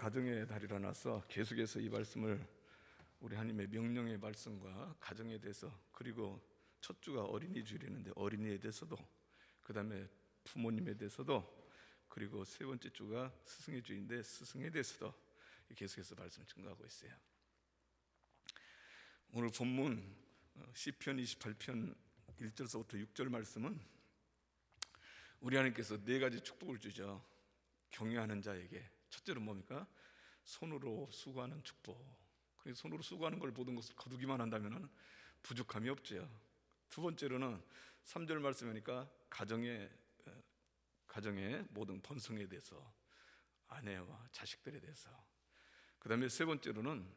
가정의 달이라 나서 계속해서 이 말씀을 우리 하나님의 명령의 말씀과 가정에 대해서, 그리고 첫 주가 어린이 주일이었는데 어린이에 대해서도, 그 다음에 부모님에 대해서도, 그리고 세 번째 주가 스승의 주인데 스승에 대해서도 계속해서 말씀을 증거하고 있어요. 오늘 본문 시편 28편 1절서부터 6절 말씀은 우리 하나님께서 네 가지 축복을 주죠. 경외하는 자에게. 첫째는 뭡니까? 손으로 수고하는 축복. 그래서 손으로 수고하는 걸 모든 것을 거두기만 한다면 부족함이 없죠. 두 번째로는 3절 말씀이니까 가정의 모든 번성에 대해서, 아내와 자식들에 대해서. 그 다음에 세 번째로는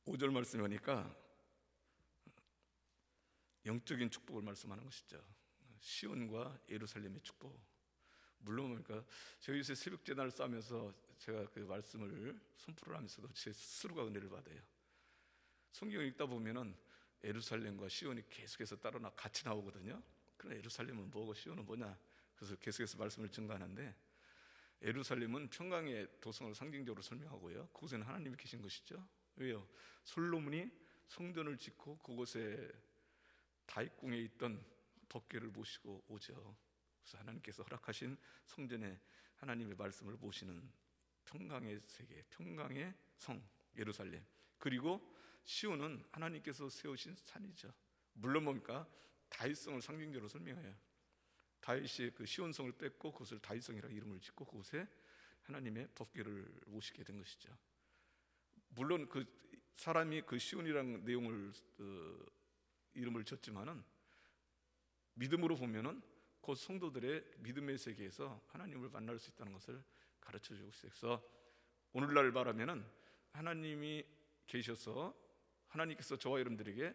5절 말씀이니까 영적인 축복을 말씀하는 것이죠. 시온과 예루살렘의 축복. 물론 그러니까 제가 요새 새벽 제단을 싸면서 제가 그 말씀을 선포를 하면서도 제 스스로가 은혜를 받아요. 성경을 읽다 보면은 예루살렘과 시온이 계속해서 따로 같이 나오거든요. 그러나 예루살렘은 뭐고 시온은 뭐냐? 그래서 계속해서 말씀을 증거하는데, 예루살렘은 평강의 도성을 상징적으로 설명하고요, 그곳에는 하나님이 계신 것이죠. 왜요? 솔로몬이 성전을 짓고 그곳에 다윗궁에 있던 법궤를 모시고 오죠. 그래서 하나님께서 허락하신 성전에 하나님의 말씀을 모시는 평강의 세계, 평강의 성 예루살렘. 그리고 시온은 하나님께서 세우신 산이죠. 물론 뭡니까? 다윗성을 상징적으로 설명해요. 다윗이 그 시온성을 뺏고 그것을 다윗성이라고 이름을 짓고 그곳에 하나님의 법궤를 모시게 된 것이죠. 물론 그 사람이 그 시온이라는 내용을 이름을 졌지만은 믿음으로 보면은 그 성도들의 믿음의 세계에서 하나님을 만날 수 있다는 것을 가르쳐 주고 있어요. 그래서 오늘날 말하면은 하나님이 계셔서 하나님께서 저와 여러분들에게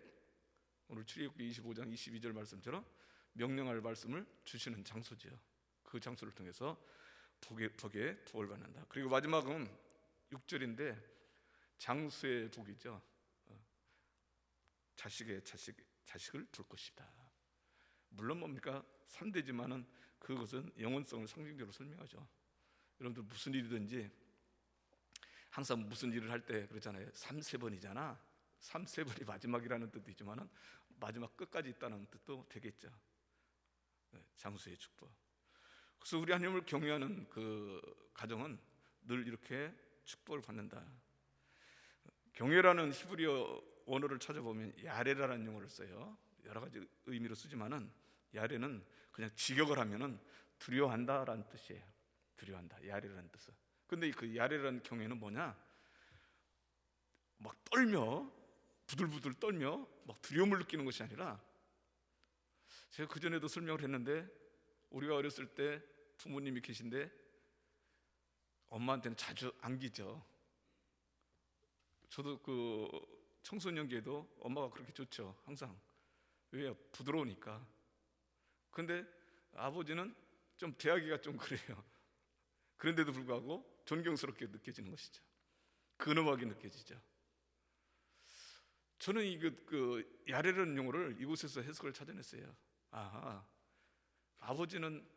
오늘 출애굽기 25장 22절 말씀처럼 명령할 말씀을 주시는 장소지요. 그 장소를 통해서 복에 복을 받는다. 그리고 마지막은 6절인데 장수의 복이죠. 자식을 둘 것이다. 물론 뭡니까? 3대지만은 그것은 영원성을 상징적으로 설명하죠. 여러분들 무슨 일이든지 항상 무슨 일을 할 때 그러잖아요. 3세번이잖아. 3세번이 마지막이라는 뜻도 있지만은 마지막 끝까지 있다는 뜻도 되겠죠. 장수의 축복. 그래서 우리 하나님을 경외하는 그 가정은 늘 이렇게 축복을 받는다. 경외라는 히브리어 원어를 찾아보면 야레라는 용어를 써요. 여러 가지 의미로 쓰지만은 야레는 그냥 직역을 하면은 두려워한다라는 뜻이에요. 두려워한다, 야레라는 뜻은. 근데 그 야레라는 경외는 뭐냐? 막 떨며, 부들부들 떨며 막 두려움을 느끼는 것이 아니라, 제가 그전에도 설명을 했는데 우리가 어렸을 때 부모님이 계신데 엄마한테는 자주 안기죠. 저도 그 청소년기에도 엄마가 그렇게 좋죠. 항상. 왜요? 부드러우니까. 근데 아버지는 좀 대하기가 좀 그래요. 그런데도 불구하고 존경스럽게 느껴지는 것이죠. 근엄하게 느껴지죠. 저는 그 야레라는 용어를 이곳에서 해석을 찾아냈어요. 아버지는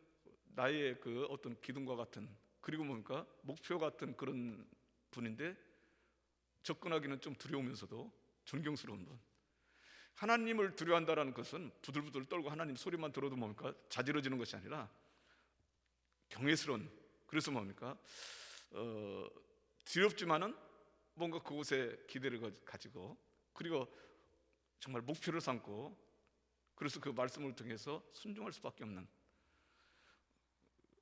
나의 그 어떤 기둥과 같은, 그리고 뭡니까? 목표 같은 그런 분인데 접근하기는 좀 두려우면서도 존경스러운 분. 하나님을 두려워한다는 것은 부들부들 떨고 하나님 소리만 들어도 뭡니까? 자지러지는 것이 아니라 경외스러운, 그래서 뭡니까? 두렵지만은 뭔가 그곳에 기대를 가지고, 그리고 정말 목표를 삼고, 그래서 그 말씀을 통해서 순종할 수밖에 없는.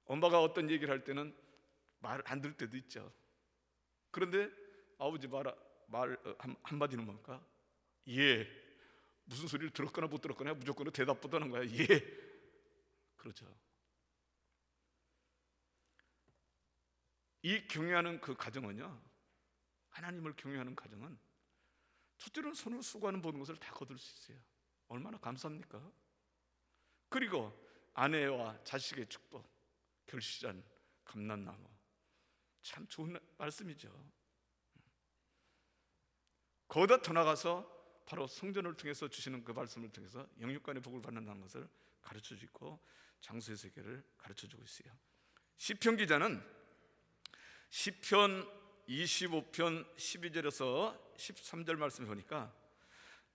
엄마가 어떤 얘기를 할 때는 말 안 들을 때도 있죠. 그런데 아버지 말 한마디는 뭡니까? 예. 무슨 소리를 들었거나 못 들었거나 무조건 대답보다 하는 거야. 예. 그렇죠. 이 경외하는 그 가정은요, 하나님을 경외하는 가정은 첫째로는 손으로 수고하는 모든 것을 다 거둘 수 있어요. 얼마나 감사합니까? 그리고 아내와 자식의 축복, 결실한 감람나무. 참 좋은 말씀이죠. 거기다 더 나가서 바로 성전을 통해서 주시는 그 말씀을 통해서 영육간의 복을 받는다는 것을 가르쳐주고 장수의 세계를 가르쳐주고 있어요. 시편 기자는 시편 25편 12절에서 13절 말씀 보니까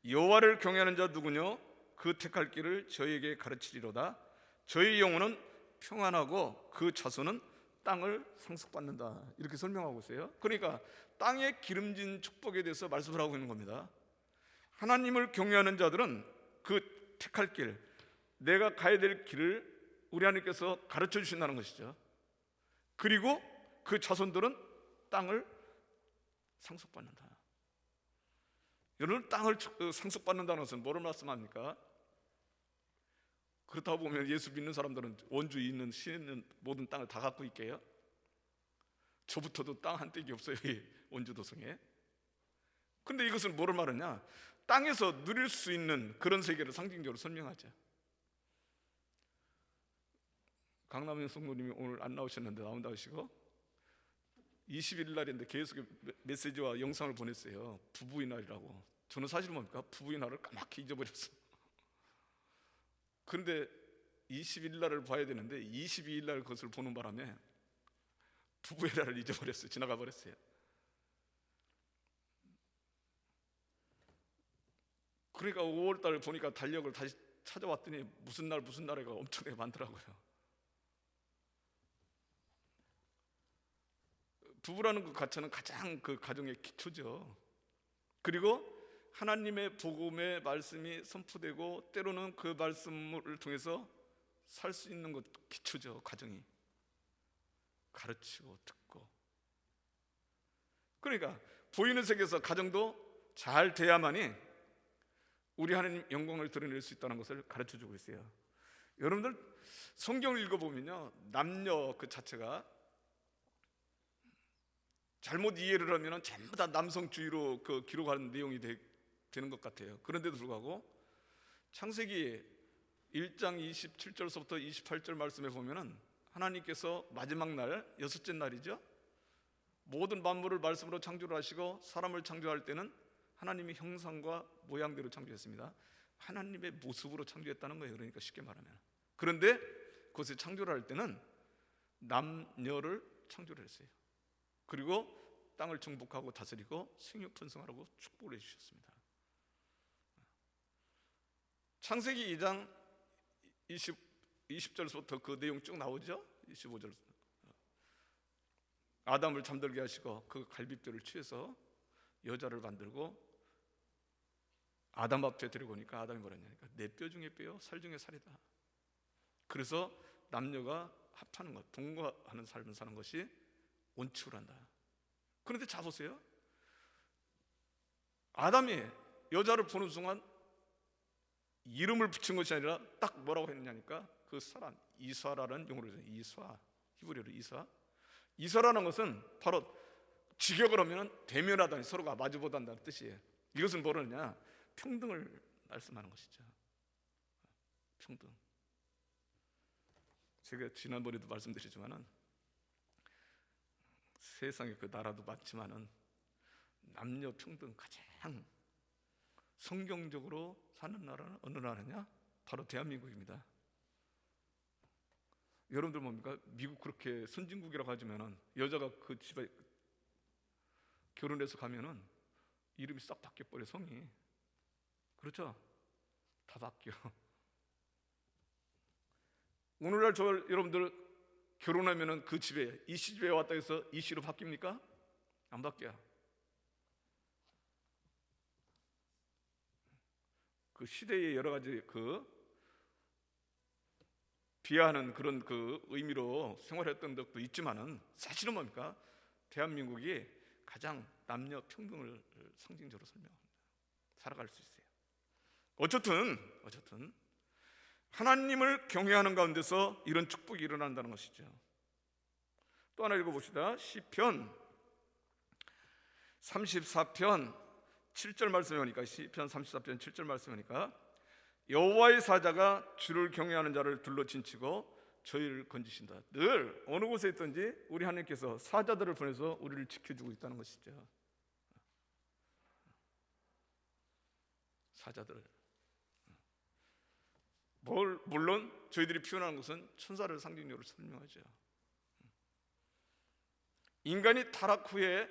여호와를 경외하는 자 누구뇨? 그 택할 길을 저희에게 가르치리로다. 저희 영혼은 평안하고 그 자손은 땅을 상속받는다. 이렇게 설명하고 있어요. 그러니까 땅의 기름진 축복에 대해서 말씀을 하고 있는 겁니다. 하나님을 경외하는 자들은 그 택할 길, 내가 가야 될 길을 우리 하나님께서 가르쳐 주신다는 것이죠. 그리고 그 자손들은 땅을 상속받는다. 여러분, 땅을 상속받는다는 것은 뭐를 말씀합니까? 그렇다고 보면 예수 믿는 사람들은 원주에 있는 시에 있는 모든 땅을 다 갖고 있게요? 저부터도 땅 한 떼기 없어요, 이 원주도성에. 근데 이것은 뭐를 말하냐? 땅에서 누릴 수 있는 그런 세계를 상징적으로 설명하죠. 강남영 성도님이 오늘 안 나오셨는데 나온다 하시고 20일 날인데 계속 메시지와 영상을 보냈어요. 부부의 날이라고. 저는 사실 뭡니까? 부부의 날을 까맣게 잊어버렸어요. 그런데 20일 날을 봐야 되는데 22일 날 그것을 보는 바람에 부부의 날을 잊어버렸어요. 지나가 버렸어요. 그러니까 5월 달 보니까 달력을 다시 찾아왔더니 무슨 날에가 엄청나게 많더라고요. 부부라는 그 가치는 가장 그 가정의 기초죠. 그리고 하나님의 복음의 말씀이 선포되고 때로는 그 말씀을 통해서 살 수 있는 것 기초죠. 가정이 가르치고 듣고. 그러니까 보이는 세계에서 가정도 잘 돼야만이 우리 하나님 영광을 드러낼 수 있다는 것을 가르쳐주고 있어요. 여러분들 성경을 읽어보면요, 남녀 그 자체가 잘못 이해를 하면 전부 다 남성주의로 그 기록하는 내용이 되는 것 같아요. 그런데도 불구하고 창세기 1장 27절서부터 28절 말씀에 보면은 하나님께서 마지막 날, 여섯째 날이죠, 모든 만물을 말씀으로 창조를 하시고 사람을 창조할 때는 하나님의 형상과 모양대로 창조했습니다. 하나님의 모습으로 창조했다는 거예요. 그러니까 쉽게 말하면. 그런데 그것을 창조를 할 때는 남녀를 창조를 했어요. 그리고 땅을 정복하고 다스리고 생육번성하라고 축복을 해주셨습니다. 창세기 2장 20절부터 그 내용 쭉 나오죠. 25절. 아담을 잠들게 하시고 그 갈빗뼈를 취해서 여자를 만들고 아담 앞에 데리고 오니까 아담이 뭐랬냐니까 내 뼈 중에 뼈요, 살 중에 살이다. 그래서 남녀가 합하는 것, 동거하는 삶을 사는 것이 원칙을 한다. 그런데 자 보세요. 아담이 여자를 보는 순간 이름을 붙인 것이 아니라 딱 뭐라고 했느냐니까 그 사람, 이사라는 용어로 해서 이사, 히브리어로 이사라는 것은 바로 직역을 하면 대면하다니, 서로가 마주보다는 뜻이에요. 이것은 뭐냐냐, 평등을 말씀하는 것이죠. 평등. 제가 지난번에도 말씀드렸지만은 세상에 그 나라도 많지만은 남녀 평등 가장 성경적으로 사는 나라는 어느 나라냐? 바로 대한민국입니다. 여러분들 뭡니까? 미국 그렇게 선진국이라고 하지만은 여자가 그 집에 결혼해서 가면은 이름이 싹 바뀌어 버려, 성이. 그렇죠? 다 바뀌어. 오늘날 여러분들 결혼하면은 그 집에 이 시집에 왔다 해서 이 시로 바뀝니까? 안 바뀌어. 그 시대의 여러 가지 그 비하하는 그런 그 의미로 생활했던 적도 있지만은 사실은 뭡니까? 대한민국이 가장 남녀 평등을 상징적으로 설명합니다. 살아갈 수 있어요. 어쨌든 하나님을 경외하는 가운데서 이런 축복이 일어난다는 것이죠. 또 하나 읽어봅시다. 시편 34편 7절 말씀이니까, 시편 34편 7절 말씀이니까 여호와의 사자가 주를 경외하는 자를 둘러친치고 저희를 건지신다. 늘 어느 곳에 있든지 우리 하나님께서 사자들을 보내서 우리를 지켜주고 있다는 것이죠. 사자들. 물론 저희들이 표현하는 것은 천사를 상징적으로 설명하죠. 인간이 타락 후에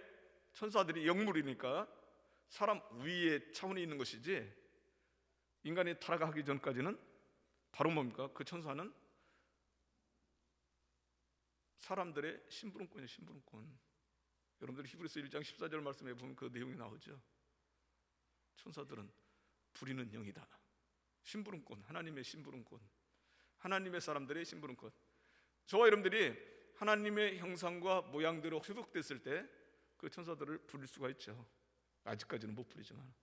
천사들이 영물이니까 사람 위에 차원이 있는 것이지, 인간이 타락하기 전까지는 바로 뭡니까? 그 천사는 사람들의 심부름꾼이에요. 심부름꾼. 여러분들 히브리서 1장 14절 말씀에 보면 그 내용이 나오죠. 천사들은 부리는 영이다. 심부름꾼, 하나님의 심부름꾼, 하나님의 사람들의 심부름꾼. 저와 여러분들이 하나님의 형상과 모양대로 회복됐을 때 그 천사들을 부릴 수가 있죠. 아직까지는 못 부리지만,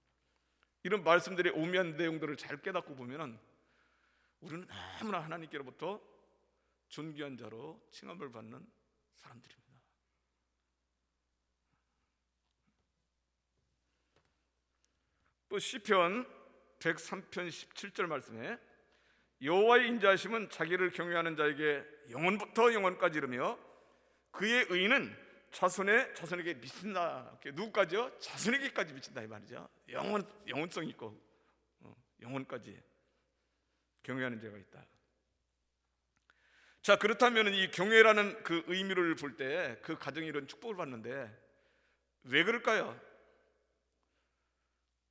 이런 말씀들의 오묘한 내용들을 잘 깨닫고 보면 우리는 너무나 하나님께로부터 존귀한 자로 칭함을 받는 사람들입니다. 또 시편 103편 17절 말씀에 여호와의 인자하심은 자기를 경외하는 자에게 영원부터 영원까지 이르며 그의 의는 자손에게 미친다. 누구까지요? 자손에게까지 미친다 이 말이죠. 영원성이 있고 영원까지 경외하는 자가 있다. 자, 그렇다면 이 경외라는 그 의미를 볼 때 그 가정이 이런 축복을 받는데 왜 그럴까요?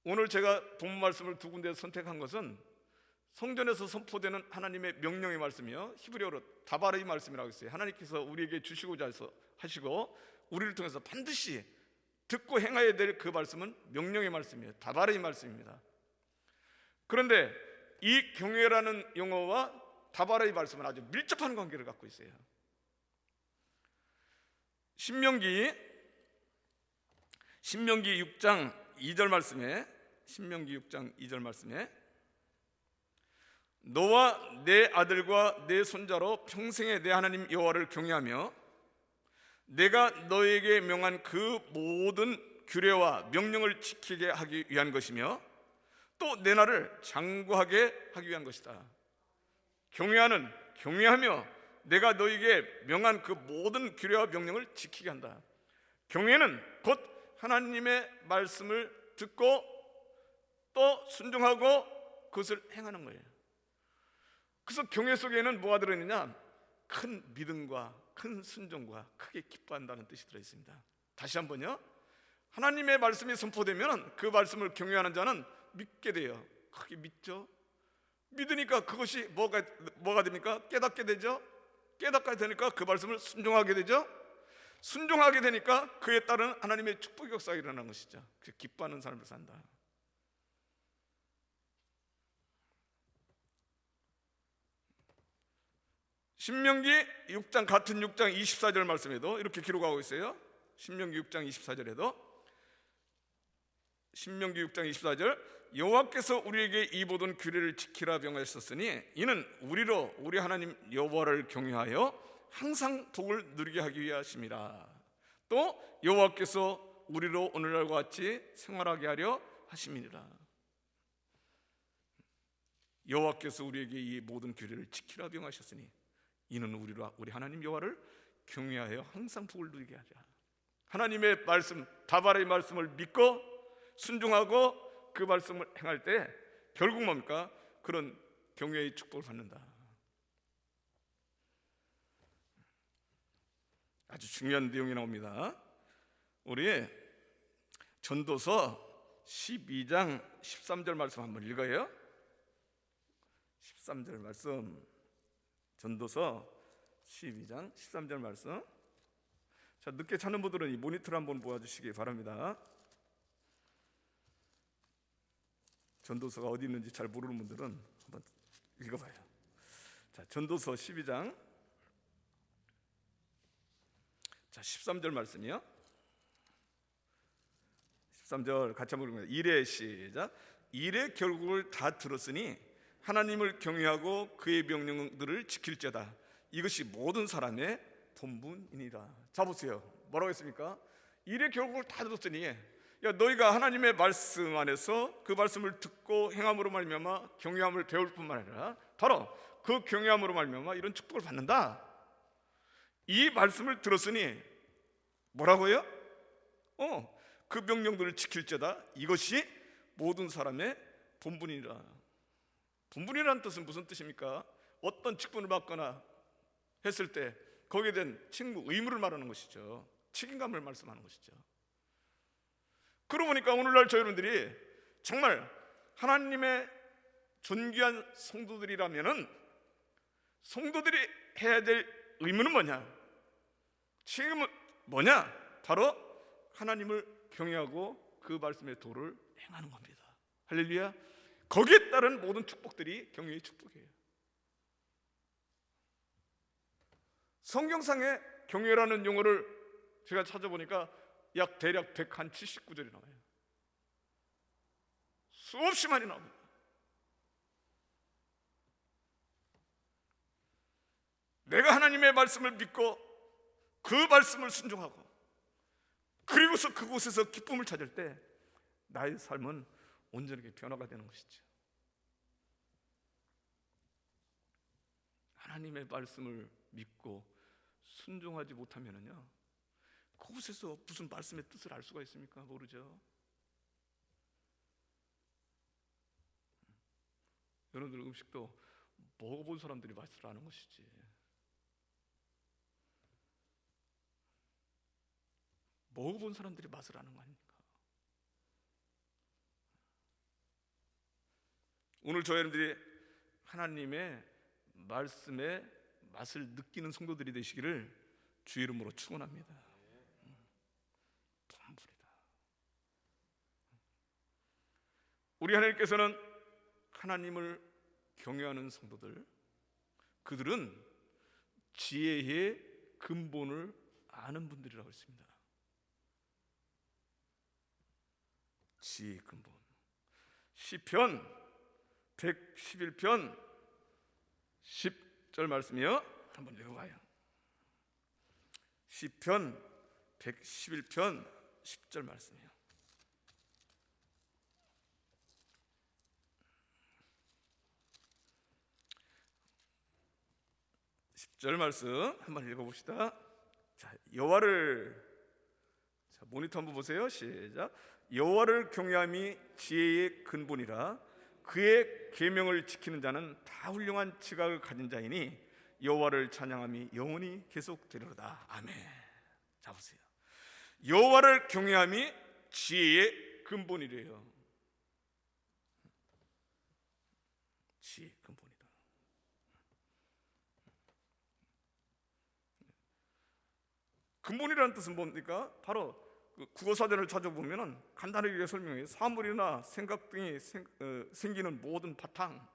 오늘 제가 본문 말씀을 두 군데 선택한 것은 성전에서 선포되는 하나님의 명령의 말씀이요, 히브리어로 다바르의 말씀이라고 했어요. 하나님께서 우리에게 주시고자 하시고 우리를 통해서 반드시 듣고 행해야 될 그 말씀은 명령의 말씀이에요. 다바르의 말씀입니다. 그런데 이 경외라는 용어와 다바르의 말씀은 아주 밀접한 관계를 갖고 있어요. 신명기 6장 2절 말씀에, 신명기 6장 2절 말씀에 너와 내 아들과 내 손자로 평생에 내 하나님 여호와를 경외하며 내가 너에게 명한 그 모든 규례와 명령을 지키게 하기 위한 것이며 또 내 나를 장구하게 하기 위한 것이다. 경외하며 내가 너에게 명한 그 모든 규례와 명령을 지키게 한다. 경외는 곧 하나님의 말씀을 듣고 또 순종하고 그것을 행하는 거예요. 그래서 경외 속에는 뭐가 들어있느냐? 큰 믿음과 큰 순종과 크게 기뻐한다는 뜻이 들어있습니다. 다시 한번요. 하나님의 말씀이 선포되면 그 말씀을 경외하는 자는 믿게 돼요. 크게 믿죠. 믿으니까 그것이 뭐가 됩니까? 깨닫게 되죠. 깨닫게 되니까 그 말씀을 순종하게 되죠. 순종하게 되니까 그에 따른 하나님의 축복의 역사가 일어나는 것이죠. 그 기뻐하는 삶을 산다. 신명기 6장 같은 6장 24절 말씀에도 이렇게 기록하고 있어요. 신명기 6장 24절에도, 신명기 6장 24절 여호와께서 우리에게 이 모든 규례를 지키라 명하셨으니 이는 우리로 우리 하나님 여호와를 경외하여 항상 복을 누리게 하기 위하심이라. 또 여호와께서 우리로 오늘날과 같이 생활하게 하려 하심이니라. 여호와께서 우리에게 이 모든 규례를 지키라 명하셨으니 이는 우리로 우리 하나님 여호와를 경외하여 항상 복을 누리게 하자. 하나님의 말씀, 다발의 말씀을 믿고 순종하고 그 말씀을 행할 때 결국 뭡니까? 그런 경외의 축복을 받는다. 아주 중요한 내용이 나옵니다. 우리 전도서 12장 13절 말씀 한번 읽어요. 13절 말씀, 전도서 12장 13절 말씀. 자, 늦게 찾는 분들은 이 모니터를 한번 보아주시기 바랍니다. 전도서가 어디 있는지 잘 모르는 분들은 한번 읽어봐요. 자, 전도서 12장, 자 13절 말씀이요. 13절 같이 한번 읽어봅니다. 이래 시작. 이래 결국을 다 들었으니 하나님을 경외하고 그의 명령들을 지킬지어다. 이것이 모든 사람의 본분이니라. 자 보세요. 뭐라고 했습니까? 이래 결국을 다 들었으니, 야 너희가 하나님의 말씀 안에서 그 말씀을 듣고 행함으로 말미암아 경외함을 배울 뿐만 아니라 바로 그 경외함으로 말미암아 이런 축복을 받는다. 이 말씀을 들었으니 뭐라고요? 그 명령들을 지킬지어다. 이것이 모든 사람의 본분이라. 본분이라는 뜻은 무슨 뜻입니까? 어떤 직분을 받거나 했을 때 거기에 대한 책무, 의무를 말하는 것이죠. 책임감을 말씀하는 것이죠. 그러고 보니까 오늘날 저희 여러분들이 정말 하나님의 존귀한 성도들이라면은 성도들이 해야 될 의무는 뭐냐? 책임은 뭐냐? 바로 하나님을 경외하고 그 말씀의 도를 행하는 겁니다. 할렐루야. 거기에 따른 모든 축복들이 경외의 축복이에요. 성경상에 경외라는 용어를 제가 찾아보니까 대략 179절이 나와요. 수없이 많이 나옵니다. 내가 하나님의 말씀을 믿고 그 말씀을 순종하고 그리고서 그곳에서 기쁨을 찾을 때 나의 삶은 온전하게 변화가 되는 것이죠. 하나님의 말씀을 믿고 순종하지 못하면요, 그곳에서 무슨 말씀의 뜻을 알 수가 있습니까? 모르죠. 여러분들 음식도 먹어본 사람들이 맛을 아는 것이지, 먹어본 사람들이 맛을 아는 거 아닙니까? 오늘 저희 여러분들이 하나님의 말씀의 맛을 느끼는 성도들이 되시기를 주 이름으로 축원합니다. 부합니다. 우리 하나님께서는 하나님을 경외하는 성도들, 그들은 지혜의 근본을 아는 분들이라고 했습니다. 지혜의 근본. 시편 111편 10절 말씀이요. 한번 읽어봐요. 시편 111편 10절 말씀이요. 절 말씀 한번 읽어봅시다. 자, 모니터 한번 보세요. 시작. 여호와를 경외함이 지혜의 근본이라 그의 계명을 지키는 자는 다 훌륭한 지각을 가진 자이니 여호와를 찬양함이 영원히 계속되리로다. 아멘. 자, 보세요. 여호와를 경외함이 지혜의 근본이래요. 지혜의 근본이다. 근본이라는 뜻은 뭡니까? 바로 국어사전을 찾아보면 간단하게 설명해요. 사물이나 생각 등이 생기는 모든 바탕,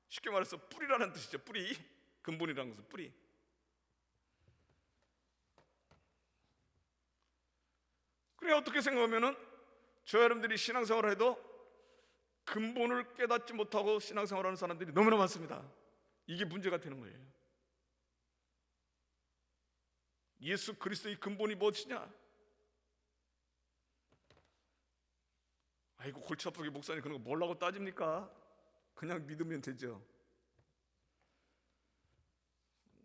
쉽게 말해서 뿌리라는 뜻이죠. 뿌리. 근본이라는 것은 뿌리. 그래, 어떻게 생각하면 저 여러분들이 신앙생활을 해도 근본을 깨닫지 못하고 신앙생활하는 사람들이 너무나 많습니다. 이게 문제가 되는 거예요. 예수 그리스도의 근본이 무엇이냐? 아이고, 골치 아프게 목사님 그런 거 뭐라고 따집니까? 그냥 믿으면 되죠.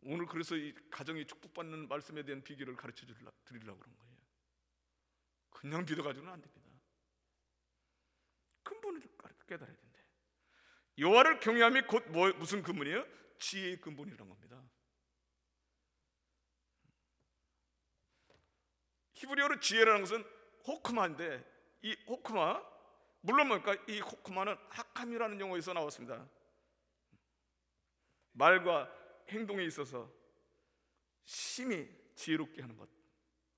오늘 그래서 이 가정이 축복받는 말씀에 대한 비결을 가르쳐 드리려고 그런 거예요. 그냥 믿어가지고는 안 됩니다. 근본을 깨달아야 된대. 여호와를 경외함이 곧 무슨 근본이에요? 지혜의 근본이라는 겁니다. 히브리어로 지혜라는 것은 호크마인데, 이 호크마, 물론 뭘까? 이 호크마는 하캄이라는 용어에서 나왔습니다. 말과 행동에 있어서 심히 지혜롭게 하는 것,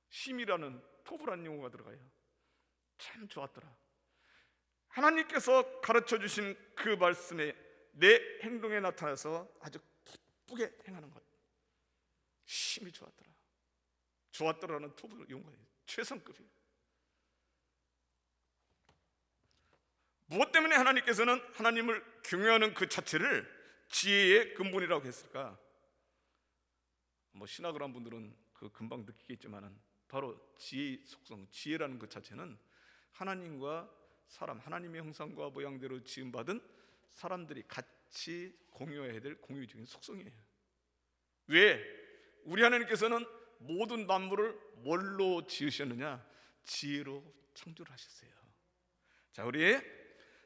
심이라는 토브라는 용어가 들어가요. 참 좋았더라. 하나님께서 가르쳐 주신 그 말씀에 내 행동에 나타나서 아주 기쁘게 행하는 것, 심히 좋았더라. 좋았더라는 토브 용어예요. 최상급이에요. 무엇 때문에 하나님께서는 하나님을 경외하는 그 자체를 지혜의 근본이라고 했을까? 신학을 한 분들은 그 금방 느끼겠지만은 바로 지혜의 속성, 지혜라는 그 자체는 하나님과 사람, 하나님의 형상과 모양대로 지음받은 사람들이 같이 공유해야 될 공유적인 속성이에요. 왜? 우리 하나님께서는 모든 만물을 뭘로 지으셨느냐? 지혜로 창조를 하셨어요. 자, 우리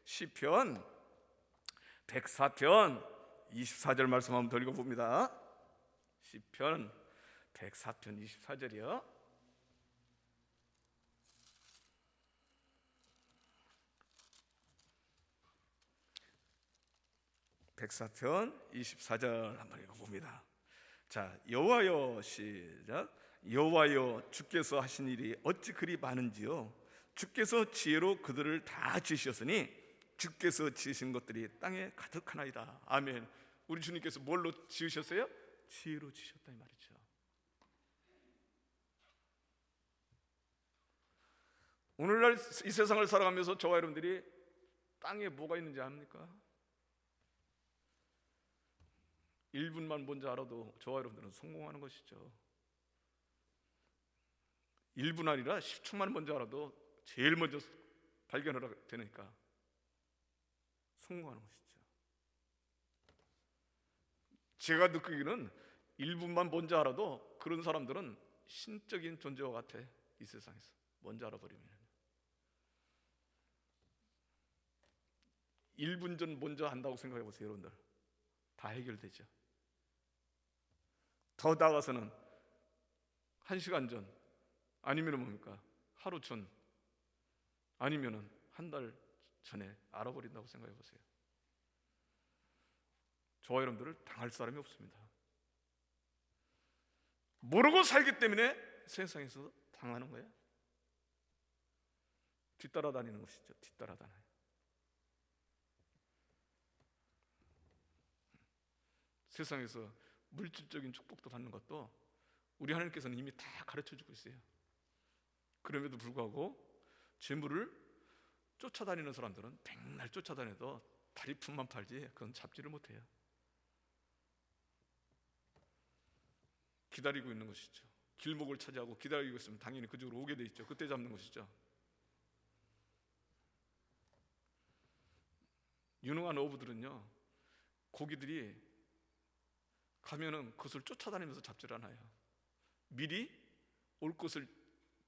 시편 104편 24절 말씀 한번 더 읽어봅니다. 시편 104편 24절이요. 104편 24절 한번 읽어봅니다. 자, 여호와여, 시작. 여호와여, 주께서 하신 일이 어찌 그리 많은지요. 주께서 지혜로 그들을 다 지으셨으니 주께서 지으신 것들이 땅에 가득하나이다. 아멘. 우리 주님께서 뭘로 지으셨어요? 지혜로 지으셨다 이 말이죠. 오늘날 이 세상을 살아가면서 저와 여러분들이 땅에 뭐가 있는지 압니까? 1분만 먼저 알아도 저와 여러분들은 성공하는 것이죠. 1분 아니라 10초만 먼저 알아도 제일 먼저 발견하게 되니까 성공하는 것이죠. 제가 느끼기는 1분만 먼저 알아도 그런 사람들은 신적인 존재와 같아. 이 세상에서 먼저 알아버리면 1분 전 먼저 안다고 생각해 보세요. 여러분들 다 해결되죠. 더 나아가서는 1시간 전, 아니면 뭡니까? 하루 전, 아니면 한 달 전에 알아버린다고 생각해 보세요. 저와 여러분들을 당할 사람이 없습니다. 모르고 살기 때문에 세상에서 당하는 거예요. 뒤따라다니는 것이죠. 뒤따라다녀요. 세상에서 물질적인 축복도 받는 것도 우리 하나님께서는 이미 다 가르쳐주고 있어요. 그럼에도 불구하고 재물을 쫓아다니는 사람들은 백날 쫓아다녀도 다리품만 팔지 그건 잡지를 못해요. 기다리고 있는 것이죠. 길목을 차지하고 기다리고 있으면 당연히 그쪽으로 오게 돼 있죠. 그때 잡는 것이죠. 유능한 어부들은요, 고기들이 가면은 그것을 쫓아다니면서 잡질 않아요. 미리 올 것을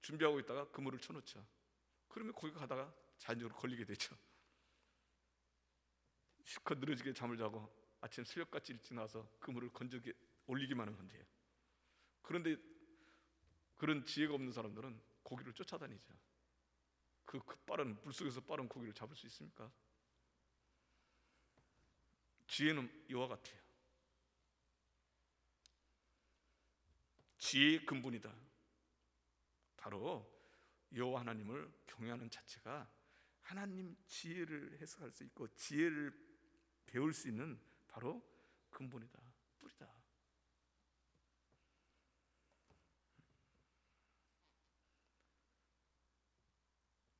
준비하고 있다가 그물을 쳐놓죠. 그러면 고기가 가다가 자연적으로 걸리게 되죠. 실컷 늘어지게 잠을 자고 아침 새벽같이 일찍 나와서 그물을 건져 올리기만 하면 돼요. 그런데 그런 지혜가 없는 사람들은 고기를 쫓아다니죠. 그 빠른 물속에서 빠른 고기를 잡을 수 있습니까? 지혜는 이와 같아요. 지혜의 근본이다. 바로 여호와 하나님을 경외하는 자체가 하나님 지혜를 해석할 수 있고 지혜를 배울 수 있는 바로 근본이다, 뿌리다.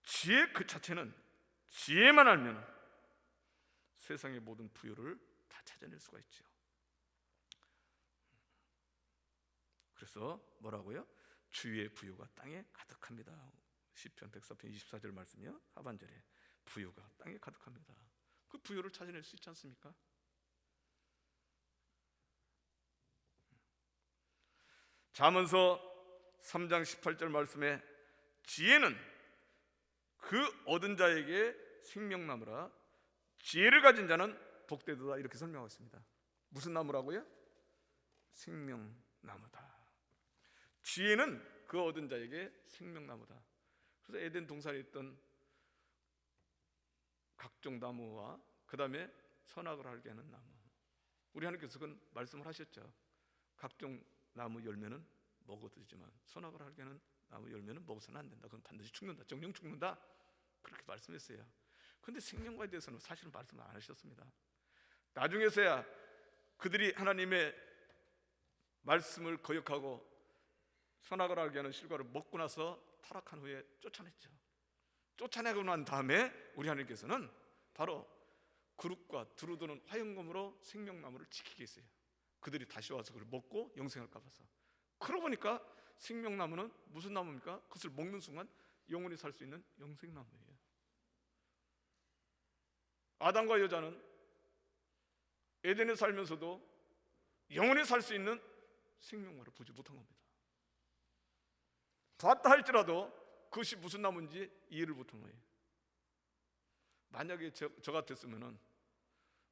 지혜 그 자체는 지혜만 알면 세상의 모든 부요를 다 찾아낼 수가 있죠. 그래서 뭐라고요? 주의 부요가 땅에 가득합니다. 시편 104편 24절 말씀이요. 하반절에 부요가 땅에 가득합니다. 그 부요를 찾아낼 수 있지 않습니까? 잠언서 3장 18절 말씀에 지혜는 그 얻은 자에게 생명나무라 지혜를 가진 자는 복되도다 이렇게 설명하고 있습니다. 무슨 나무라고요? 생명나무다. 지혜는 그 얻은 자에게 생명나무다. 그래서 에덴 동산에 있던 각종 나무와 그 다음에 선악을 알게 하는 나무, 우리 하나님께서 그건 말씀을 하셨죠. 각종 나무 열매는 먹어도 되지만 선악을 알게 하는 나무 열매는 먹어서는 안 된다. 그건 반드시 죽는다. 정령 죽는다. 그렇게 말씀했어요. 그런데 생명과에 대해서는 사실은 말씀을 안 하셨습니다. 나중에서야 그들이 하나님의 말씀을 거역하고 선악을 알게 하는 실과를 먹고 나서 타락한 후에 쫓아냈죠. 쫓아내고 난 다음에 우리 하나님께서는 바로 그룹과 두루드는 화영검으로 생명나무를 지키게 했어요. 그들이 다시 와서 그걸 먹고 영생을 갚아서. 그러고 보니까 생명나무는 무슨 나무입니까? 그것을 먹는 순간 영원히 살 수 있는 영생나무예요. 아담과 여자는 에덴에 살면서도 영원히 살 수 있는 생명나무를 보지 못한 겁니다. 봤다 할지라도 그것이 무슨 나무인지 이해를 못한 거예요. 만약에 저 같았으면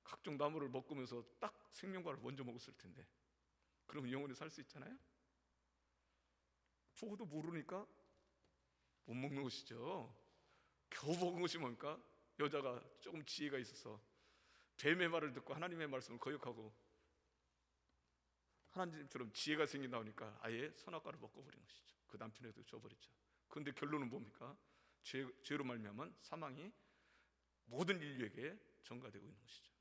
각종 나무를 먹으면서 딱 생명과를 먼저 먹었을 텐데, 그럼 영원히 살 수 있잖아요. 보고도 모르니까 못 먹는 것이죠. 겨우 먹은 것이 뭡니까? 여자가 조금 지혜가 있어서 뱀의 말을 듣고 하나님의 말씀을 거역하고 하나님처럼 지혜가 생긴다 보니까 아예 선악과를 먹어버린 것이죠. 그 남편에도 줘버리죠. 그런데 결론은 뭡니까? 죄로 말미암은 사망이 모든 인류에게 전가되고 있는 것이죠.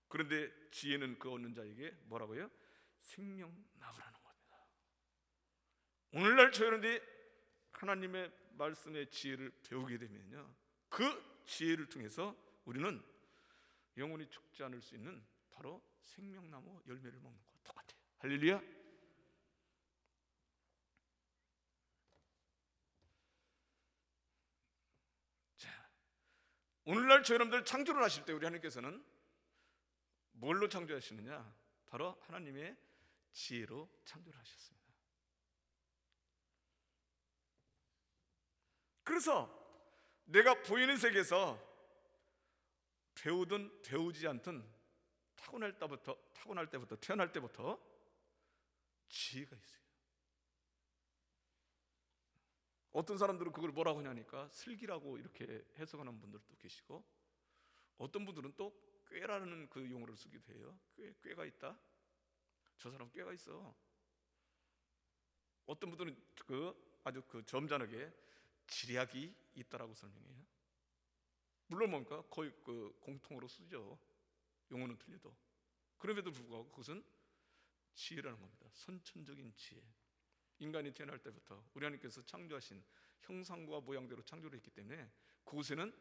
그런데 지혜는 그 얻는 자에게 뭐라고요? 생명나무라는 겁니다. 오늘날 저희들이 하나님의 말씀의 지혜를 배우게 되면요, 그 지혜를 통해서 우리는 영원히 죽지 않을 수 있는 바로 생명나무 열매를 먹는 것과 똑같아요. 할렐루야. 자, 오늘날 저 여러분들 창조를 하실 때 우리 하나님께서는 뭘로 창조하시느냐? 바로 하나님의 지혜로 창조를 하셨습니다. 그래서 내가 보이는 세계에서 배우든 배우지 않든 태어날 때부터 지혜가 있어요. 어떤 사람들은 그걸 뭐라고 하냐니까 슬기라고 이렇게 해석하는 분들도 계시고, 어떤 분들은 또 꾀라는 그 용어를 쓰기도 해요. 꾀가 있다. 저 사람 꾀가 있어. 어떤 분들은 아주 점잖게 지략이 있다라고 설명해요. 물론 뭔가 거의 공통으로 쓰죠. 용어는 틀려도. 그럼에도 불구하고 그것은 지혜라는 겁니다. 선천적인 지혜. 인간이 태어날 때부터 우리 하나님께서 창조하신 형상과 모양대로 창조를 했기 때문에 그곳에는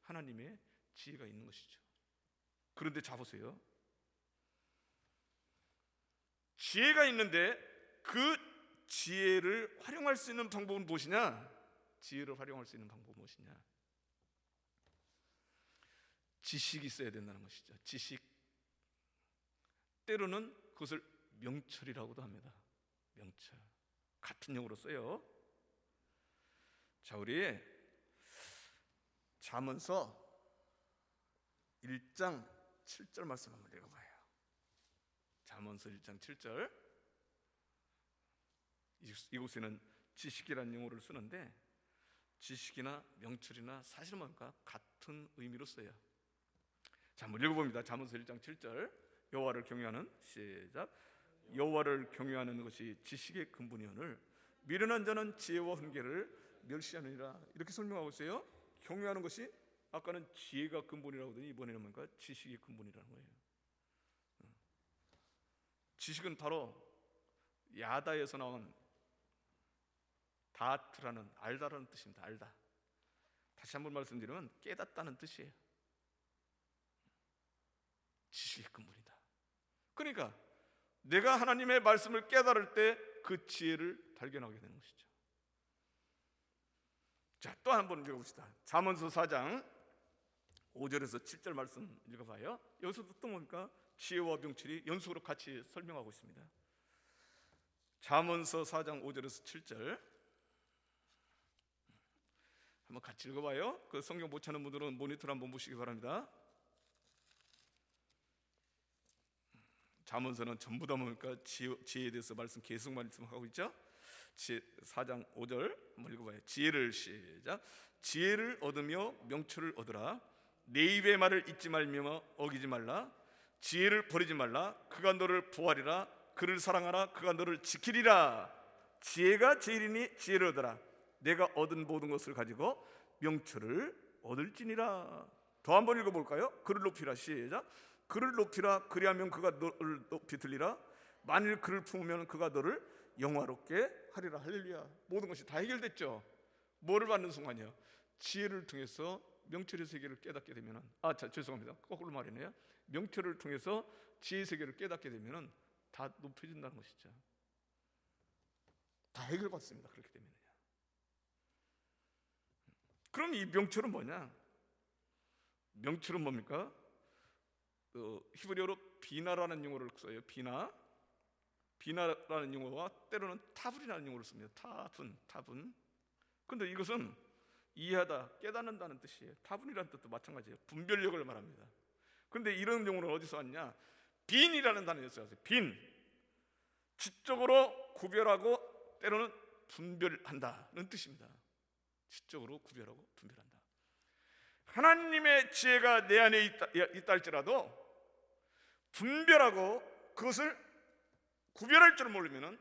하나님의 지혜가 있는 것이죠. 그런데 잡으세요. 지혜가 있는데 그 지혜를 활용할 수 있는 방법은 무엇이냐? 지혜를 활용할 수 있는 방법은 무엇이냐? 지식이 있어야 된다는 것이죠. 지식. 때로는 그것을 명철이라고도 합니다. 명철. 같은 용어로 써요. 자, 우리 잠언서 1장 7절 말씀 한번 읽어봐요. 잠언서 1장 7절. 이곳에는 지식이라는 용어를 쓰는데 지식이나 명철이나 사실은 뭔가 같은 의미로 써요. 자, 한번 읽어봅니다. 잠언서 1장 7절. 여호와를 경외하는, 시작. 여호와를 경외하는 것이 지식의 근본이오늘 미련한 자는 지혜와 훈계를 멸시하느니라. 이렇게 설명하고 있어요. 경외하는 것이, 아까는 지혜가 근본이라고 하더니 이번에는 뭔가 지식이 근본이라는 거예요. 지식은 바로 야다에서 나온 다트라는, 알다라는 뜻입니다. 알다. 다시 한번 말씀드리면 깨닫다는 뜻이에요. 지식의 근본이다. 그러니까 내가 하나님의 말씀을 깨달을 때 그 지혜를 발견하게 되는 것이죠. 자, 또 한 번 읽어봅시다. 잠언서 4장 5절에서 7절 말씀 읽어봐요. 여기서도 또 뭡니까? 지혜와 명철이 연속으로 같이 설명하고 있습니다. 잠언서 4장 5절에서 7절 한번 같이 읽어봐요. 그 성경 못 찾는 분들은 모니터를 한번 보시기 바랍니다. 잠언서는 전부 다 뭡니까? 지혜에 대해서 계속 말씀하고 있죠. 4장 5절 한번 읽어봐요. 지혜를, 시작. 지혜를 얻으며 명철을 얻으라. 내 입의 말을 잊지 말며 어기지 말라. 지혜를 버리지 말라. 그가 너를 보하리라. 그를 사랑하라. 그가 너를 지키리라. 지혜가 제일이니 지혜를 얻으라. 내가 얻은 모든 것을 가지고 명철을 얻을지니라. 더 한번 읽어볼까요? 그를 높이라. 시작. 그를 높이라. 그리하면 그가 너를 높이 들리라. 만일 그를 품으면 그가 너를 영화롭게 하리라. 할렐루야. 모든 것이 다 해결됐죠. 뭐를 받는 순간이요? 지혜를 통해서 명철의 세계를 깨닫게 되면은, 죄송합니다. 거꾸로 말이네요. 명철을 통해서 지혜의 세계를 깨닫게 되면은 다 높여진다는 것이죠. 다 해결받습니다. 그렇게 되면요. 그럼 이 명철은 뭐냐? 명철은 뭡니까? 히브리어로 비나라는 용어를 써요. 비나라는 용어와 때로는 타분이라는 용어를 씁니다. 타분. 그런데 이것은 이해하다, 깨닫는다는 뜻이에요. 타분이라는 뜻도 마찬가지예요. 분별력을 말합니다. 그런데 이런 용어는 어디서 왔냐? 빈이라는 단어에서 왔어요. 빈. 지적으로 구별하고 때로는 분별한다는 뜻입니다. 지적으로 구별하고 분별한다. 하나님의 지혜가 내 안에 있다 할지라도 분별하고 그것을 구별할 줄 모르면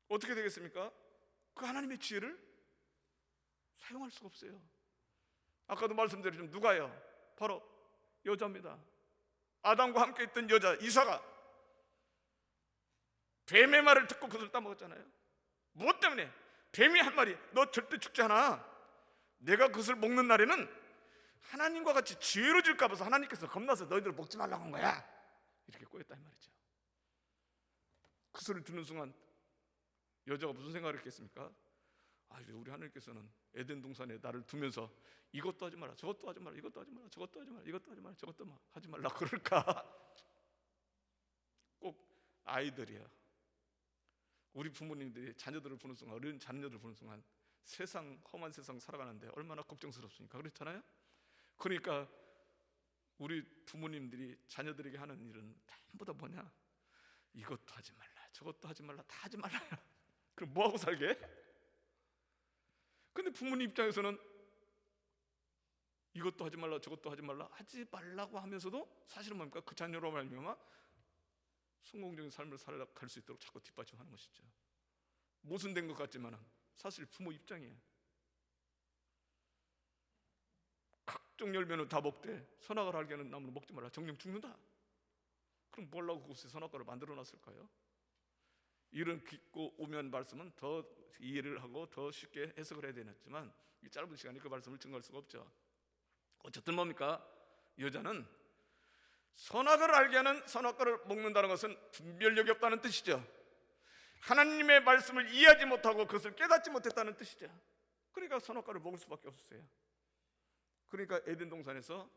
어떻게 되겠습니까? 그 하나님의 지혜를 사용할 수가 없어요. 아까도 말씀드렸지만 누가요? 바로 여자입니다. 아담과 함께 있던 여자 이사가 뱀의 말을 듣고 그것을 따먹었잖아요. 무엇 때문에? 뱀이 한 마리, 너 절대 죽지 않아, 내가 그것을 먹는 날에는 하나님과 같이 지혜로 질까 봐서 하나님께서 겁나서 너희들 먹지 말라고 한 거야, 이렇게 꼬였다 이 말이죠. 그 소리를 듣는 순간 여자가 무슨 생각을 했겠습니까? 우리 하나님께서는 에덴 동산에 나를 두면서 이것도 하지 마라, 저것도 하지 마라, 이것도 하지 마라, 저것도 하지 마라, 이것도 하지 마라, 저것도 하지 말라 그럴까? 꼭 아이들이야, 우리 부모님들이 자녀들을 보는 순간, 어린 자녀들을 보는 순간 세상, 험한 세상 살아가는데 얼마나 걱정스럽습니까? 그렇잖아요? 그러니까 우리 부모님들이 자녀들에게 하는 일은 전부 다 뭐냐? 이것도 하지 말라, 저것도 하지 말라, 다 하지 말라. 그럼 뭐하고 살게? 근데 부모님 입장에서는 이것도 하지 말라, 저것도 하지 말라, 하지 말라고 하면서도 사실은 뭡니까? 그 자녀로 말미암아 성공적인 삶을 살아갈 수 있도록 자꾸 뒷받침하는 것이죠. 모순된 것 같지만 사실 부모 입장이에요. 각종 열매는 다 먹되 선악을 알게 하는 나무는 먹지 말라, 정령 죽는다. 그럼 뭘 하고 그곳에 선악과를 만들어 놨을까요? 이런 깊고 오묘한 말씀은 더 이해를 하고 더 쉽게 해석을 해야 되겠지만 이 짧은 시간에 그 말씀을 증거할 수가 없죠. 어쨌든 뭡니까? 여자는 선악을 알게 하는 선악과를 먹는다는 것은 분별력이 없다는 뜻이죠. 하나님의 말씀을 이해하지 못하고 그것을 깨닫지 못했다는 뜻이죠. 그러니까 선악과를 먹을 수밖에 없었어요. 그러니까 에덴 동산에서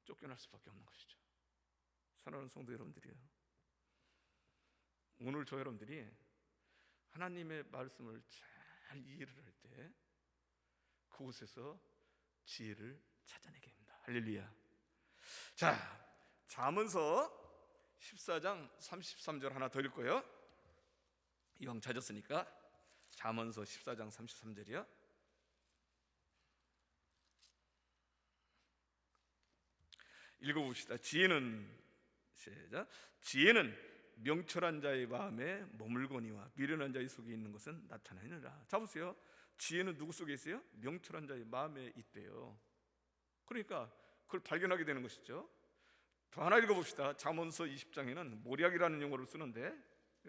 쫓겨날 수밖에 없는 것이죠. 사랑하는 성도 여러분들이요, 오늘 저 여러분들이 하나님의 말씀을 잘 이해를 할 때 그곳에서 지혜를 찾아내게 됩니다. 할렐루야. 자, 잠언서 14장 33절 하나 더 읽고요. 이왕 찾았으니까 잠언서 14장 33절이요. 읽어봅시다. 시작. 지혜는 명철한 자의 마음에 머물거니와 미련한 자의 속에 있는 것은 나타나느니라. 자 보세요. 지혜는 누구 속에 있어요? 명철한 자의 마음에 있대요. 그러니까 그걸 발견하게 되는 것이죠. 더 하나 읽어봅시다. 잠언서 20장에는 모략이라는 용어를 쓰는데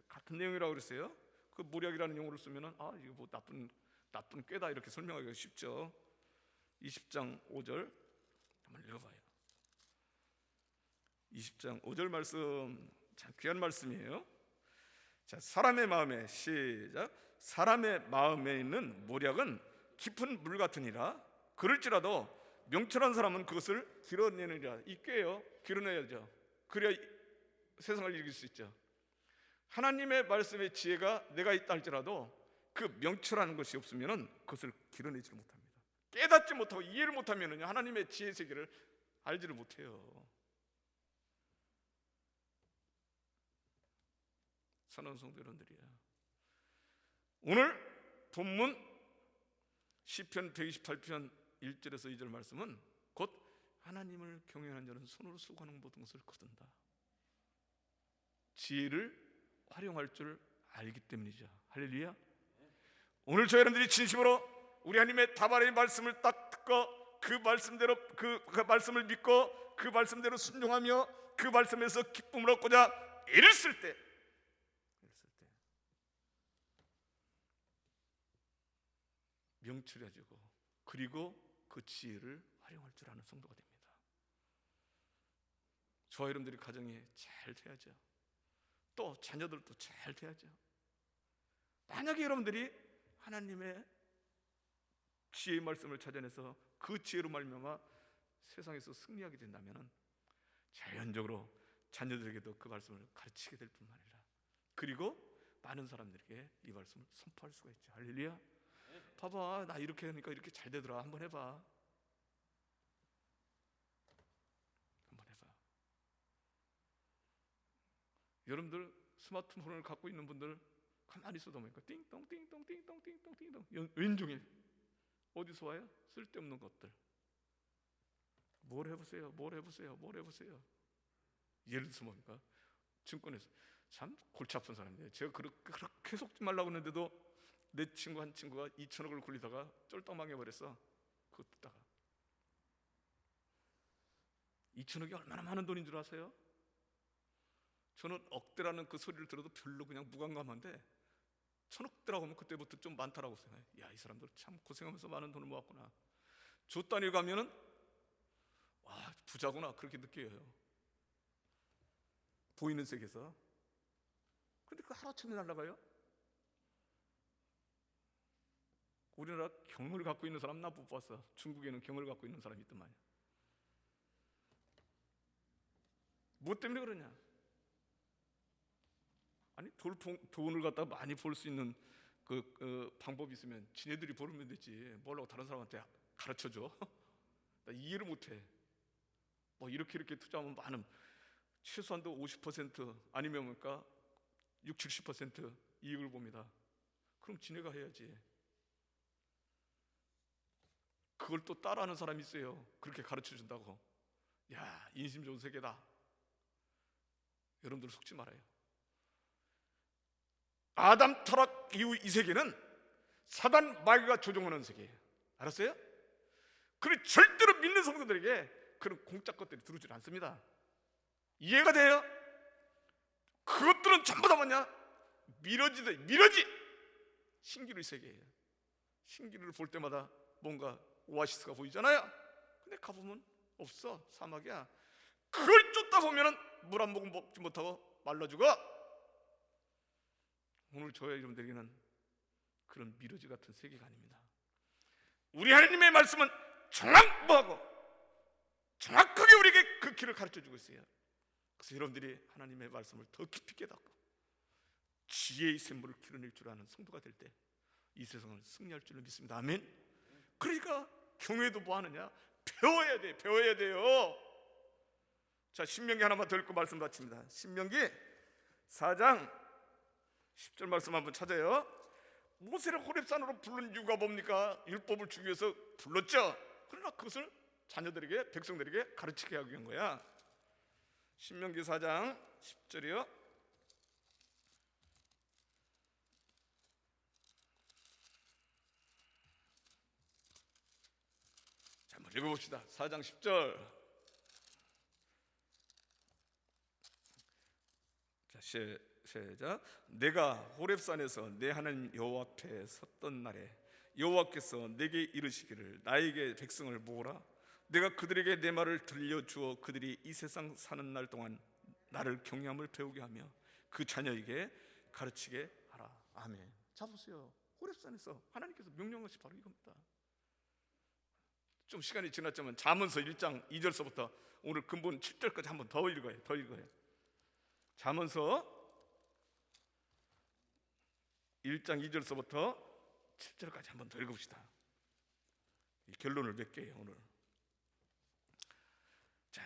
같은 내용이라고 그랬어요. 그 모략이라는 용어를 쓰면은 이거 뭐 나쁜 꾀다 이렇게 설명하기가 쉽죠. 20장 5절 한번 읽어봐요. 20장 5절 말씀 참 귀한 말씀이에요. 자, 사람의 마음에 시작. 사람의 마음에 있는 모략은 깊은 물 같으니라. 그럴지라도 명철한 사람은 그것을 길어내느니라. 이 꾀요, 길어내야죠. 그래야 세상을 이길 수 있죠. 하나님의 말씀의 지혜가 내가 있다 할지라도 그 명철한 것이 없으면 그것을 길어내지 못합니다. 깨닫지 못하고 이해를 못하면 하나님의 지혜 세계를 알지를 못해요. 사랑하는 성도 여러분들이야, 오늘 본문 시편 128편 1절에서 2절 말씀은 곧 하나님을 경외하는 자는 손으로 수고하는 모든 것을 거둔다. 지혜를 활용할 줄 알기 때문이죠. 할렐루야. 오늘 저 여러분들이 진심으로 우리 하나님의 다발의 말씀을 딱 듣고 그 말씀대로 그 말씀을 믿고 그 말씀대로 순종하며 그 말씀에서 기쁨을 얻고자 애를 쓸 때 명철해지고 그리고 그 지혜를 활용할 줄 아는 성도가 됩니다. 저와 여러분들이 가정이 잘 돼야죠. 또 자녀들도 잘 돼야죠. 만약에 여러분들이 하나님의 지혜의 말씀을 찾아내서 그 지혜로 말미암아 세상에서 승리하게 된다면 자연적으로 자녀들에게도 그 말씀을 가르치게 될 뿐만 아니라 그리고 많은 사람들에게 이 말씀을 선포할 수가 있죠. 할렐루야. 봐봐, 나 이렇게 하니까 이렇게 잘 되더라. 한번 해봐. 한번 해봐. 여러분들 스마트폰을 갖고 있는 분들 가만히 있어도 보니까 띵동 띵동 띵동 띵동 띵동 왼종일 어디서 와요? 쓸데없는 것들. 뭘 해보세요? 예를 들어서 뭡니까? 증권에서 참 골치 아픈 사람이에요. 제가 그렇게 속지 말라고 했는데도 내 친구 한 친구가 2천억을 굴리다가 쫄딱 망해버렸어. 그거 듣다가. 2천억이 얼마나 많은 돈인 줄 아세요? 저는 억대라는 그 소리를 들어도 별로 그냥 무감감한데 1,000억대라고 하면 그때부터 좀 많다라고 생각해요. 야, 이 사람들 참 고생하면서 많은 돈을 모았구나. 조 단위 가면은 와, 부자구나 그렇게 느껴요. 보이는 세계에서. 근데 그 하루아침에 날아가요? 우리나라 경을 갖고 있는 사람 나 못 봤어. 중국에는 경을 갖고 있는 사람이 있단 말이야. 뭐 때문에 그러냐? 아니 돈을 갖다 많이 벌 수 있는 그 방법이 있으면 지네들이 벌면 되지. 뭐라고 다른 사람한테 가르쳐줘? 나 이해를 못해. 뭐 이렇게 투자하면 많은 최소한도 50% 아니면 뭡니까 60, 70% 이익을 봅니다. 그럼 지네가 해야지. 그걸 또 따라하는 사람이 있어요. 그렇게 가르쳐 준다고. 야, 인심 좋은 세계다. 여러분들 속지 말아요. 아담 타락 이후 이 세계는 사단 마귀가 조종하는 세계예요. 알았어요? 그래 절대로 믿는 성도들에게 그런 공짜 것들이 들어오질 않습니다. 이해가 돼요? 그것들은 전부 다 뭐냐? 미러지 신기루의 세계예요. 신기루를 볼 때마다 뭔가 오아시스가 보이잖아요. 근데 가보면 없어. 사막이야. 그걸 쫓다 보면은 물 한 모금 먹지 못하고 말라 죽어. 오늘 저와 여러분들에게는 그런 미러지 같은 세계가 아닙니다. 우리 하나님의 말씀은 정확하고 정확하게 우리에게 그 길을 가르쳐주고 있어요. 그래서 여러분들이 하나님의 말씀을 더 깊이 깨닫고 지혜의 샘물을 길어낼 줄 아는 성도가 될 때 이 세상을 승리할 줄로 믿습니다. 아멘. 그러니까 경외도 뭐 하느냐? 배워야 돼요. 자, 신명기 하나만 더 읽고 말씀 마칩니다. 신명기 4장 10절 말씀 한번 찾아요. 모세를 호렙산으로 부른 이유가 뭡니까? 율법을 주기 위해서 불렀죠. 그러나 그것을 자녀들에게, 백성들에게 가르치게 하기 위한 거야. 신명기 4장 10절이요. 자, 한번 읽어봅시다. 4장 10절. 자, 시작. 내가 호렙산에서 내 하나님 여호와 앞에 섰던 날에 여호와께서 내게 이르시기를 나에게 백성을 모으라. 내가 그들에게 내 말을 들려주어 그들이 이 세상 사는 날 동안 나를 경외함을 배우게 하며 그 자녀에게 가르치게 하라. 아멘. 자, 보세요. 호렙산에서 하나님께서 명령한 것이 바로 이겁니다. 좀 시간이 지났지만 잠언서 1장 2절서부터 오늘 근본 7절까지 한번 더 읽어요. 잠언서 1장 2절서부터 7절까지 한번 더 읽어봅시다. 이 결론을 맺게요 오늘. 자,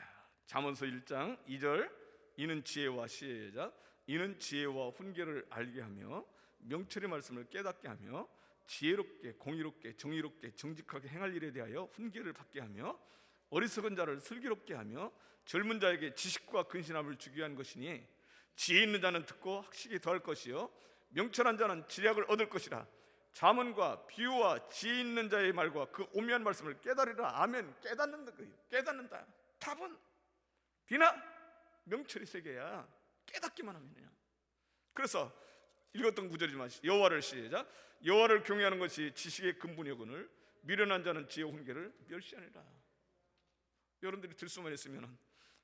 잠언서 1장 2절. 이는 지혜와 시작. 이는 지혜와 훈계를 알게 하며 명철의 말씀을 깨닫게 하며 지혜롭게 공의롭게 정의롭게 정직하게 행할 일에 대하여 훈계를 받게 하며 어리석은 자를 슬기롭게 하며 젊은 자에게 지식과 근신함을 주기 위한 것이니 지혜 있는 자는 듣고 학식이 더할 것이요 명철한 자는 지략을 얻을 것이라. 잠언과 비유와 지혜 있는 자의 말과 그 오묘한 말씀을 깨달으라. 아멘. 깨닫는다. 답은 비나 명철의 세계야. 깨닫기만 하면요. 그래서 읽었던 구절이지만 여호와를 시작. 여호와를 경외하는 것이 지식의 근본이거늘 미련한 자는 지혜 훈계를 멸시하니라. 여러분들이 들 수만 있으면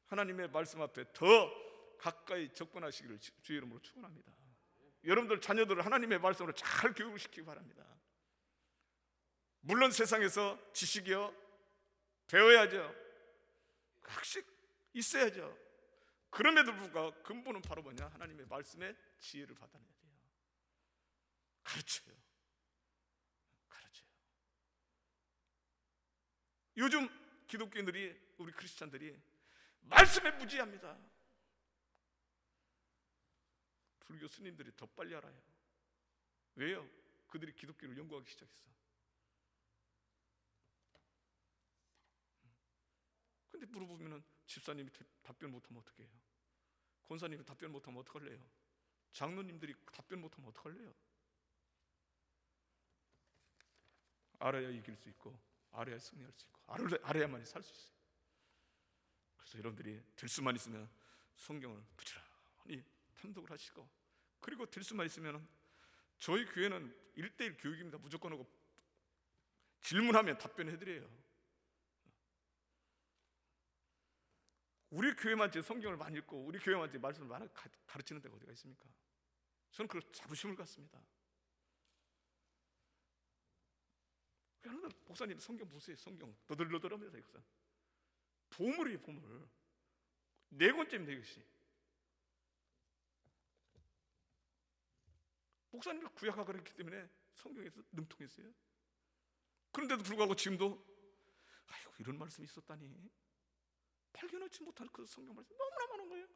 하나님의 말씀 앞에 더 가까이 접근하시기를 주의 이름으로 축원합니다. 여러분들 자녀들을 하나님의 말씀으로 잘 교육시키기 바랍니다. 물론 세상에서 지식이요 배워야죠. 학식 있어야죠. 그럼에도 불구하고 근본은 바로 뭐냐? 하나님의 말씀의 지혜를 받아내야 돼요. 가르쳐요. 요즘 기독교인들이, 우리 크리스찬들이 말씀에 무지합니다. 불교 스님들이 더 빨리 알아요. 왜요? 그들이 기독교를 연구하기 시작했어. 근데 물어보면 집사님이 답변 못하면 어떡해요? 권사님이 답변 못하면 어떡할래요? 장로님들이 답변 못하면 어떡할래요? 알아야 이길 수 있고, 알아야 승리할 수 있고, 알아야만 살 수 있어요. 그래서 여러분들이 될 수만 있으면 성경을 부지런히 탐독을 하시고, 그리고 될 수만 있으면 저희 교회는 1:1 교육입니다. 무조건 하고 질문하면 답변해드려요. 우리 교회만 제 성경을 많이 읽고 우리 교회만 제 말씀을 많이 가르치는 데가 어디가 있습니까? 저는 그걸 자부심을 갖습니다. 그러나 목사님 성경 보세요. 성경 너덜너덜합니다. 이것은 보물이에요. 보물. 4권째입니다. 이것이. 목사님이 구약하고 그랬기 때문에 성경에서 능통했어요. 그런데도 불구하고 지금도 아이고 이런 말씀이 있었다니 발견하지 못한 그 성경 말씀 너무나 많은 거예요.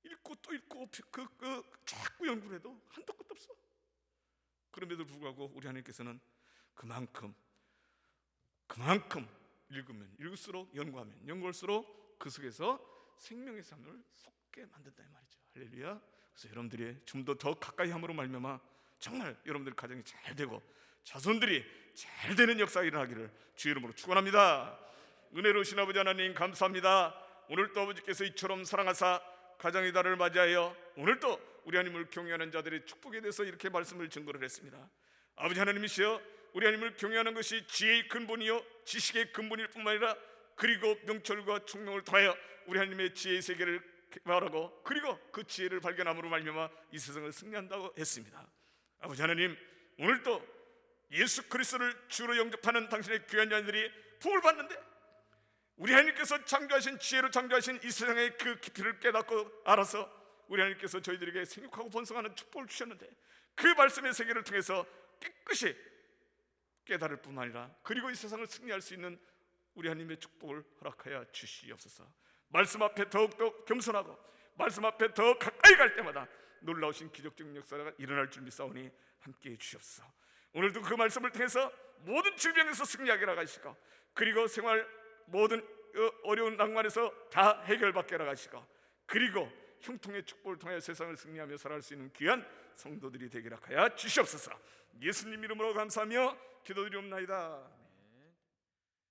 읽고 또 읽고 자꾸 연구를 해도 한도 끝도 없어. 그럼에도 불구하고 우리 하나님께서는 그만큼 읽으면 읽을수록 연구할수록 그 속에서 생명의 삶을 솟게 만든다 이 말이죠. 할렐루야. 그래서 여러분들이 좀 더 가까이 함으로 말미암아 정말 여러분들 가정이 잘 되고 자손들이 잘 되는 역사가 일어나기를 주의 이름으로 축원합니다. 은혜로우신 아버지 하나님 감사합니다. 오늘도 아버지께서 이처럼 사랑하사 가정의 달을 맞이하여 오늘도 우리 하나님을 경외하는 자들의 축복에 대해서 이렇게 말씀을 증거를 했습니다. 아버지 하나님이시여, 우리 하나님을 경외하는 것이 지혜의 근본이요 지식의 근본일 뿐만 아니라 그리고 명철과 총명을 통하여 우리 하나님의 지혜의 세계를 말하고 그리고 그 지혜를 발견함으로 말미암아 이 세상을 승리한다고 했습니다. 아버지 하나님, 오늘도 예수 그리스도를 주로 영접하는 당신의 귀한 자들이 복을 받는데 우리 하나님께서 창조하신 지혜로 창조하신 이 세상의 그 깊이를 깨닫고 알아서 우리 하나님께서 저희들에게 생육하고 번성하는 축복을 주셨는데 그 말씀의 세계를 통해서 깨끗이 깨달을 뿐만 아니라 그리고 이 세상을 승리할 수 있는 우리 하나님의 축복을 허락하여 주시옵소서. 말씀 앞에 더욱더 겸손하고 말씀 앞에 더 가까이 갈 때마다 놀라우신 기적적인 역사가 일어날 줄 믿사오니 함께해 주시옵소서. 오늘도 그 말씀을 통해서 모든 질병에서 승리하게 나가시고 그리고 생활 모든 어려운 낭만에서 다 해결받게 나가시고 그리고 형통의 축복을 통해 세상을 승리하며 살아갈 수 있는 귀한 성도들이 되게 하여 주시옵소서. 예수님 이름으로 감사하며 기도드리옵나이다.